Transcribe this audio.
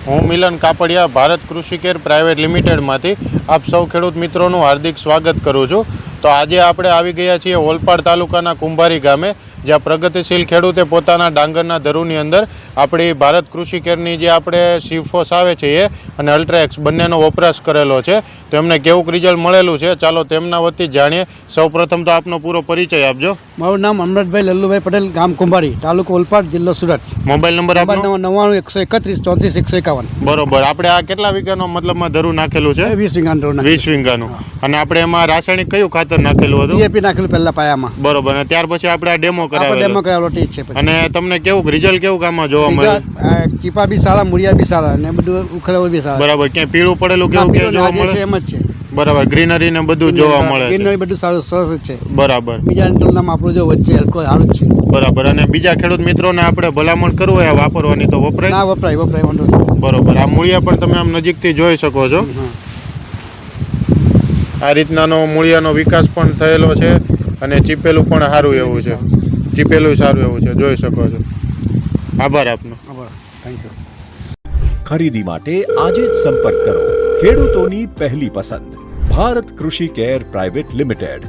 હું મિલન કાપડિયા ભારત કૃષિ care private લિમિટેડમાંથી આપ સૌ ખેડૂત મિત્રોનું હાર્દિક સ્વાગત કરું છું. તો આજે આપણે આવી ગયા છીએ ઓલપાડ તાલુકાના કુંભારી ગામે, જ્યાં પ્રગતિશીલ ખેડૂતે પોતાના ડાંગરના ધરુની અંદર આપણી ભારત કૃષિ કેરની જે આપણે સીફોસ આવે છે એ અને અલ્ટ્રાએક્સ બંનેનો વપરાશ કરેલો છે. તો એમને કેવું રિઝલ્ટ મળેલું છે ચાલો તેમના વતી જાણીએ. સૌપ્રથમ તો આપનો પૂરો પરિચય આપજો. મારું નામ અમરતભાઈ લલ્લુભાઈ પટેલ, ગામ કુંભારી, તાલુકો ઓલપાડ, જિલ્લો સુરત. મોબાઈલ નંબર આપો. 99 131 34 151. બરોબર. આપણે આ કેટલા વીઘાનો મતલબમાં ધરું નાખેલું છે? 20 વીઘાનું. 20 વીઘાનું. અને આપણે એમાં રાસાયણિક કયું ખાતર નાખેલું હતું? ડીએપી નાખેલું પહેલા પાયામાં. બરોબર. અને ત્યાર પછી આપણે આ ડેમો આપણે ડેમો કરાવેલો તે જ છે. પછી અને તમને કેવું રિઝલ્ટ કેવું કામમાં જોવા મળે? ચીપા બી સારા, મૂળિયા બી સારા અને બધું ઉખેડવું બી સારા. બરાબર. ક્યાંય પીળું પડેલું કેવું કે જોવા મળે? એમ જ છે. બરાબર. ગ્રીનરી ને બધું જોવા મળે છે. ગ્રીનરી બધું સારું સરસ જ છે. બરાબર. બીજા તુલનામાં આપણું જો વચ્ચે હલકો સારું જ છે. બરાબર. અને બીજા ખેડૂત મિત્રોને આપણે ભલામણ કરવું હોય વાપરવાની તો વપરાય? ના, વપરાય વાંધો નહીં. બરોબર. આ મૂળિયા પણ તમે આમ નજીકથી જોઈ શકો છો. આ રીતનાનો મૂળિયાનો વિકાસ પણ થયેલો છે અને ચીપેલું પણ સારું એવું છે. ચીપેલું સારું એવું છે, જોઈ શકો છો. આભાર આપનો. Thank you. ખરીદી માટે આજે જ સંપર્ક કરો ખેડૂતોની પહેલી પસંદ ભારત કૃષિ કેર પ્રાઇવેટ લિમિટેડ.